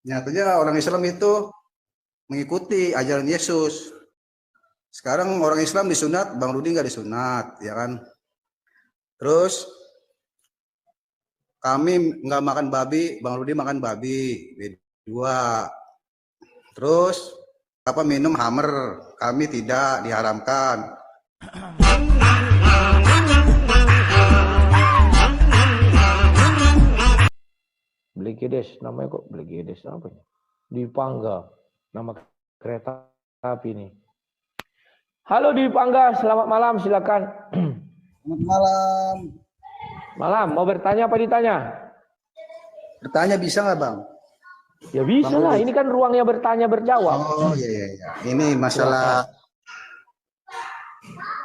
Nyatanya orang Islam itu mengikuti ajaran Yesus. Sekarang orang Islam disunat, Bang Rudi nggak disunat, ya kan? Terus kami nggak makan babi, Bang Rudi makan babi, dua. Terus apa minum Hammer, kami tidak diharamkan. Blegedes, namanya kok Blegedes apa ya? Dwi Pangga, nama kereta api ini. Halo Dwi Pangga, selamat malam, silakan. Selamat malam. Malam, mau bertanya apa ditanya? Bertanya bisa nggak Bang? Ya bisa Bang lah, Rudi. ini kan ruangnya bertanya berjawab. Oh iya. Ini masalah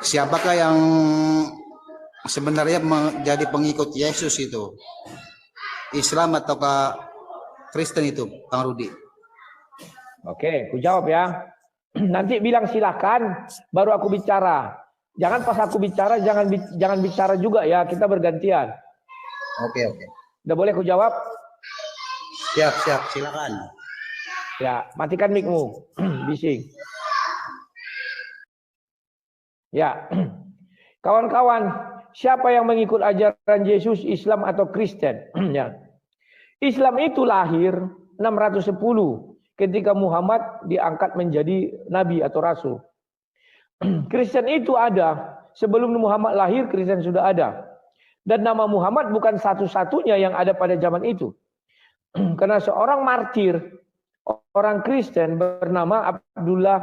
siapakah yang sebenarnya menjadi pengikut Yesus itu? Islam ataukah Kristen itu, Bang Rudi? Oke, aku jawab ya. Nanti bilang silakan, baru aku bicara. Jangan pas aku bicara, jangan bicara juga ya. Kita bergantian. Oke. Udah boleh aku jawab? Siap, silakan. Ya, matikan mic-mu. Bising. Ya, kawan-kawan, siapa yang mengikut ajaran Yesus, Islam atau Kristen? Ya. Islam itu lahir 610 ketika Muhammad diangkat menjadi nabi atau rasul. Kristen itu ada sebelum Muhammad lahir, Kristen sudah ada. Dan nama Muhammad bukan satu-satunya yang ada pada zaman itu. Karena seorang martir, orang Kristen bernama Abdullah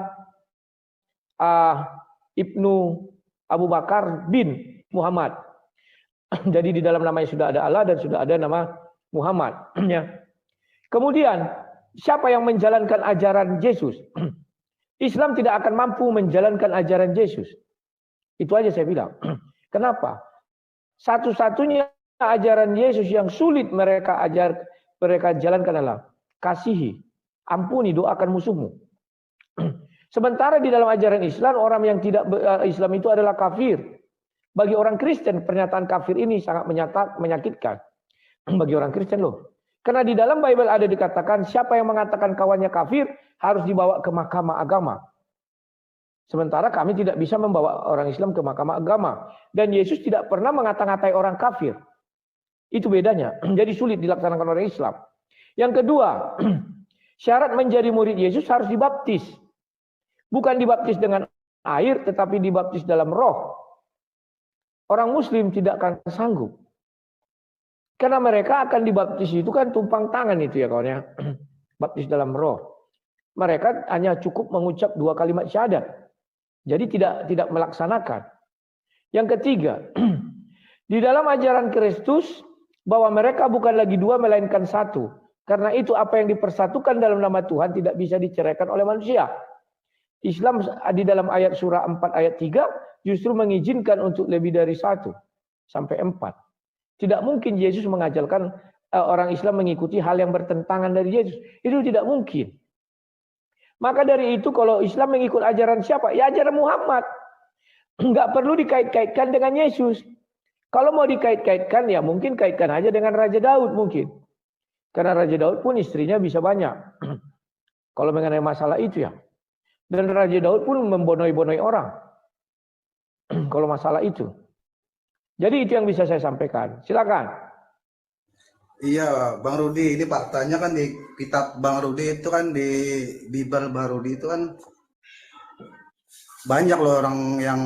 ibnu Abu Bakar bin Muhammad. Jadi di dalam namanya sudah ada Allah dan sudah ada nama Muhammad. Kemudian siapa yang menjalankan ajaran Yesus? Islam tidak akan mampu menjalankan ajaran Yesus. Itu aja saya bilang. Kenapa? Satu-satunya ajaran Yesus yang sulit mereka jalankan adalah kasihi, ampuni, doakan musuhmu. Sementara di dalam ajaran Islam, orang yang tidak Islam itu adalah kafir. Bagi orang Kristen, pernyataan kafir ini sangat menyakitkan. Bagi orang Kristen loh. Karena di dalam Bible ada dikatakan, siapa yang mengatakan kawannya kafir, harus dibawa ke mahkamah agama. Sementara kami tidak bisa membawa orang Islam ke mahkamah agama. Dan Yesus tidak pernah mengata-ngatai orang kafir. Itu bedanya. Jadi sulit dilaksanakan orang Islam. Yang kedua, syarat menjadi murid Yesus harus dibaptis. Bukan dibaptis dengan air, tetapi dibaptis dalam roh. Orang Muslim tidak akan sanggup. Karena mereka akan dibaptis itu kan tumpang tangan itu ya kawan ya. Baptis dalam roh. Mereka hanya cukup mengucap 2 kalimat syahadat. Jadi tidak melaksanakan. Yang ketiga, di dalam ajaran Kristus bahwa mereka bukan lagi 2 melainkan 1. Karena itu apa yang dipersatukan dalam nama Tuhan tidak bisa diceraikan oleh manusia. Islam di dalam ayat surah 4 ayat 3 justru mengizinkan untuk lebih dari 1 sampai 4. Tidak mungkin Yesus mengajarkan orang Islam mengikuti hal yang bertentangan dari Yesus. Itu tidak mungkin. Maka dari itu kalau Islam mengikut ajaran siapa? Ya ajaran Muhammad. Enggak perlu dikait-kaitkan dengan Yesus. Kalau mau dikait-kaitkan ya mungkin kaitkan aja dengan Raja Daud mungkin. Karena Raja Daud pun istrinya bisa banyak. Kalau mengenai masalah itu ya. Dan Raja Daud pun membonoi-bonoi orang. Kalau masalah itu. Jadi itu yang bisa saya sampaikan. Silakan. Iya, Bang Rudi, ini faktanya kan di kitab Bang Rudi itu kan di Bible Bang Rudi itu kan banyak loh orang yang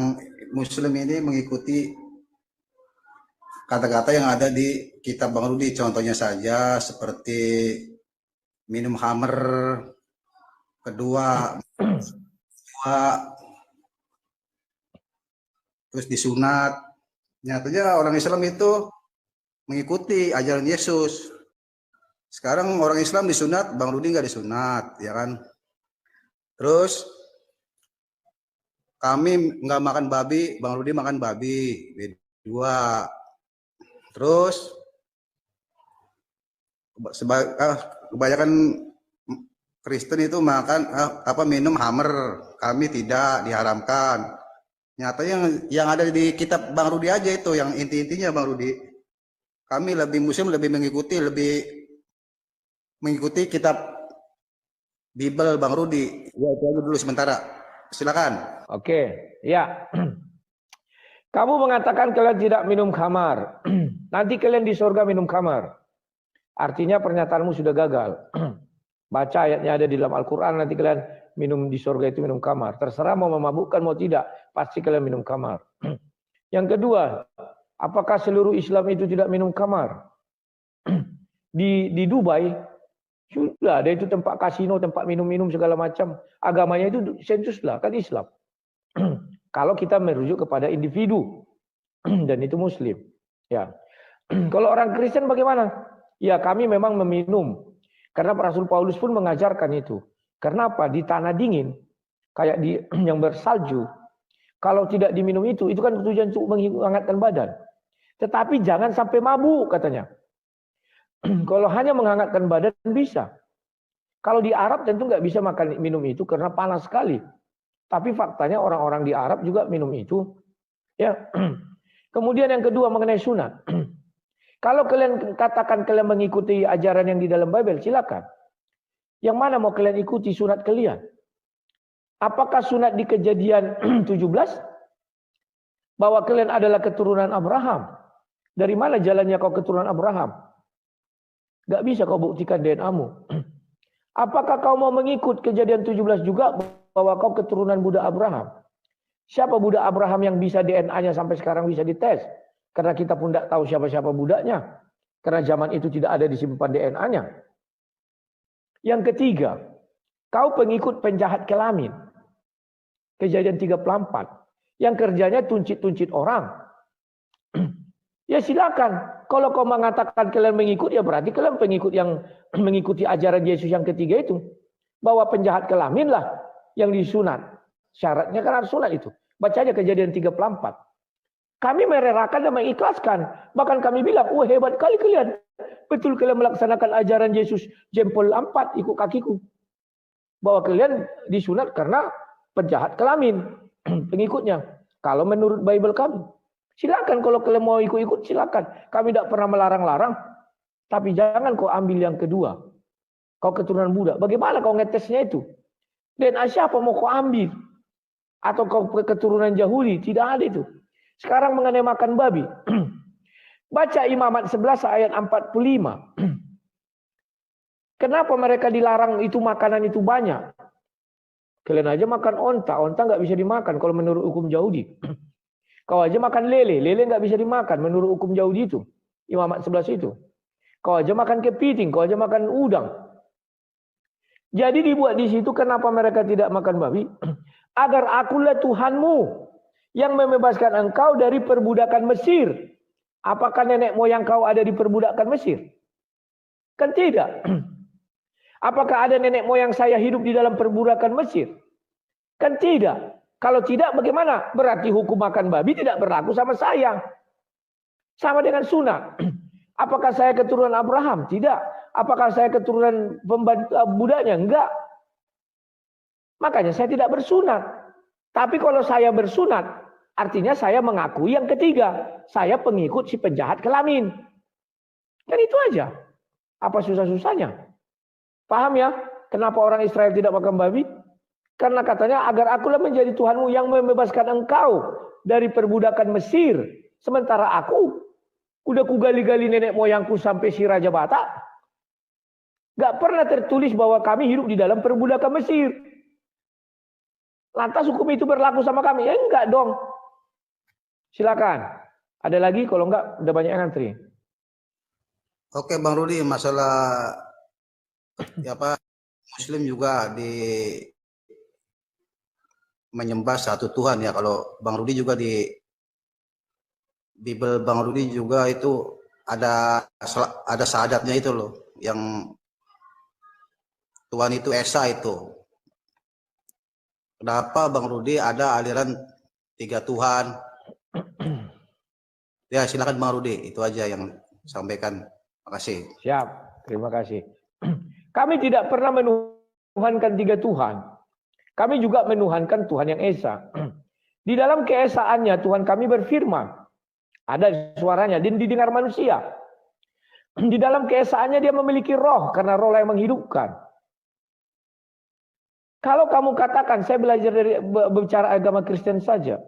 Muslim ini mengikuti kata-kata yang ada di kitab Bang Rudi. Contohnya saja seperti minum Hammer, kedua terus disunat. Nyatanya orang Islam itu mengikuti ajaran Yesus. Sekarang orang Islam disunat, Bang Rudi nggak disunat, ya kan? Terus kami nggak makan babi, Bang Rudi makan babi, dua. Terus kebanyakan Kristen itu makan minum Hammer, kami tidak diharamkan. Nyatanya yang ada di kitab Bang Rudi aja itu yang inti-intinya Bang Rudi. Kami lebih Muslim lebih mengikuti kitab Bible Bang Rudi. Ya, itu aja dulu sementara. Silakan. Oke, ya. Kamu mengatakan kalian tidak minum khamar. Nanti kalian di surga minum khamar. Artinya pernyataanmu sudah gagal. Baca ayatnya ada di dalam Al-Quran. Nanti kalian minum di surga itu minum khamar. Terserah mau memabukkan mau tidak. Pasti kalian minum khamar. Yang kedua, apakah seluruh Islam itu tidak minum khamar? Di Dubai sudah ada itu tempat kasino, tempat minum-minum segala macam. Agamanya itu sensus lah, kan Islam. Kalau kita merujuk kepada individu dan itu Muslim, ya. Kalau orang Kristen bagaimana? Ya kami memang meminum, karena Rasul Paulus pun mengajarkan itu. Kenapa? Di tanah dingin, kayak di yang bersalju, kalau tidak diminum itu kan tujuan untuk menghangatkan badan. Tetapi jangan sampai mabuk katanya. Kalau hanya menghangatkan badan bisa. Kalau di Arab tentu nggak bisa makan minum itu karena panas sekali. Tapi faktanya orang-orang di Arab juga minum itu. Ya. Kemudian yang kedua mengenai sunat. Kalau kalian katakan kalian mengikuti ajaran yang di dalam Bible, silakan. Yang mana mau kalian ikuti sunat kalian? Apakah sunat di Kejadian 17? Bahwa kalian adalah keturunan Abraham. Dari mana jalannya kau keturunan Abraham? Gak bisa kau buktikan DNA-mu. Apakah kau mau mengikut Kejadian 17 juga bahwa kau keturunan Buddha Abraham? Siapa Buddha Abraham yang bisa DNA-nya sampai sekarang bisa dites? Karena kita pun tidak tahu siapa-siapa budaknya. Karena zaman itu tidak ada disimpan DNA-nya. Yang ketiga, kau pengikut penjahat kelamin. Kejadian 34. Yang kerjanya tuncit-tuncit orang. Ya silakan. Kalau kau mengatakan kalian mengikut, ya berarti kalian pengikut yang mengikuti ajaran Yesus yang ketiga itu. Bahwa penjahat kelamin lah yang disunat. Syaratnya kan harus sunat itu. Baca aja Kejadian 34. Kami merelakan dan mengikhlaskan. Bahkan kami bilang, wah hebat kali kalian. Betul kalian melaksanakan ajaran Yesus jempol 4 ikut kakiku. Bahwa kalian disunat karena penjahat kelamin. Pengikutnya. Kalau menurut Bible kami. Silakan kalau kalian mau ikut-ikut silakan. Kami tidak pernah melarang-larang. Tapi jangan kau ambil yang kedua. Kau keturunan Buddha. Bagaimana kau ngetesnya itu? DNA siapa mau kau ambil? Atau kau keturunan Yahudi? Tidak ada itu. Sekarang mengenai makan babi. Baca Imamat 11 ayat 45. Kenapa mereka dilarang itu makanan itu banyak? Kalian aja makan onta. Onta nggak bisa dimakan kalau menurut hukum Yahudi. Kau aja makan lele. Lele nggak bisa dimakan menurut hukum Yahudi itu. Imamat 11 itu. Kau aja makan kepiting. Kau aja makan udang. Jadi dibuat di situ kenapa mereka tidak makan babi? Agar akulah Tuhanmu yang membebaskan engkau dari perbudakan Mesir. Apakah nenek moyang kau ada di perbudakan Mesir? Kan tidak. Apakah ada nenek moyang saya hidup di dalam perbudakan Mesir? Kan tidak. Kalau tidak bagaimana? Berarti hukum makan babi tidak berlaku sama saya. Sama dengan sunat. Apakah saya keturunan Abraham? Tidak. Apakah saya keturunan budaknya? Enggak. Makanya saya tidak bersunat. Tapi kalau saya bersunat, artinya saya mengakui yang ketiga. Saya pengikut si penjahat kelamin. Kan itu aja. Apa susah-susahnya? Paham ya? Kenapa orang Israel tidak makan babi? Karena katanya agar akulah menjadi Tuhanmu yang membebaskan engkau dari perbudakan Mesir. Sementara aku udah kugali-gali nenek moyangku sampai si Raja Batak. Gak pernah tertulis bahwa kami hidup di dalam perbudakan Mesir. Lantas hukum itu berlaku sama kami? Ya enggak dong. Silakan. Ada lagi? Kalau enggak udah banyak yang ngantri. Oke Bang Rudi, masalah ya apa Muslim juga menyembah satu Tuhan ya. Kalau Bang Rudi juga di Bible Bang Rudi juga itu ada syahadatnya itu loh, yang Tuhan itu Esa itu. Kenapa Bang Rudi ada aliran 3 Tuhan? Ya silakan Bang Rudi, itu aja yang sampaikan. Makasih. Siap, terima kasih. Kami tidak pernah menuhankan 3 Tuhan. Kami juga menuhankan Tuhan yang Esa. Di dalam keesaannya Tuhan kami berfirman. Ada suaranya dan didengar manusia. Di dalam keesaannya dia memiliki roh karena roh yang menghidupkan. Kalau kamu katakan, saya belajar dari bicara agama Kristen saja.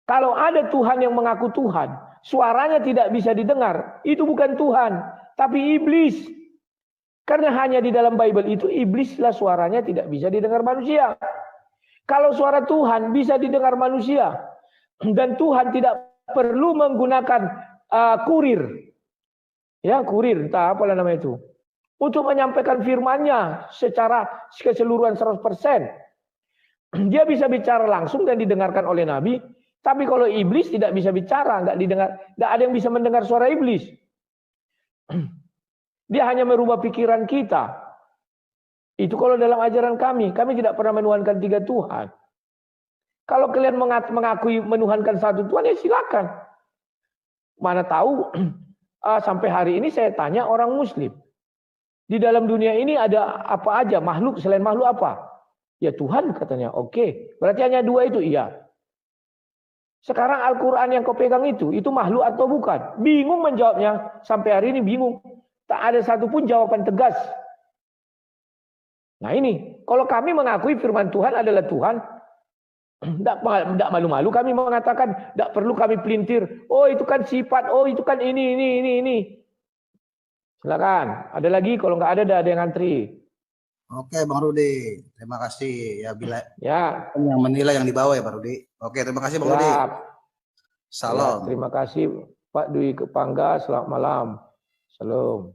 Kalau ada Tuhan yang mengaku Tuhan, suaranya tidak bisa didengar, itu bukan Tuhan, tapi iblis. Karena hanya di dalam Bible itu, iblislah suaranya tidak bisa didengar manusia. Kalau suara Tuhan bisa didengar manusia, dan Tuhan tidak perlu menggunakan kurir. Ya, kurir, entah apalah nama itu. Untuk menyampaikan firman-Nya secara keseluruhan 100%. Dia bisa bicara langsung dan didengarkan oleh Nabi. Tapi kalau iblis tidak bisa bicara, nggak didengar, nggak ada yang bisa mendengar suara iblis. Dia hanya merubah pikiran kita. Itu kalau dalam ajaran kami tidak pernah menuhankan 3 Tuhan. Kalau kalian mengakui menuhankan 1 Tuhan, ya silakan. Mana tahu sampai hari ini saya tanya orang Muslim. Di dalam dunia ini ada apa aja, makhluk selain makhluk apa? Ya Tuhan katanya, oke. Berarti hanya 2 itu, iya. Sekarang Al-Quran yang kau pegang itu makhluk atau bukan? Bingung menjawabnya. Sampai hari ini bingung. Tak ada satupun jawaban tegas. Nah ini, kalau kami mengakui firman Tuhan adalah Tuhan, tidak malu-malu kami mengatakan, tidak perlu kami pelintir. Oh itu kan sifat, oh itu kan ini. Silakan. Ada lagi, kalau nggak ada yang ngantri. Oke, Bang Rudi. Terima kasih. Ya, bila Ya. yang menilai yang di bawah ya, Bang Rudi. Oke, terima kasih, Bang Rudi. Salam. Ya, terima kasih Pak Dwi Kepangga. Selamat malam. Salam.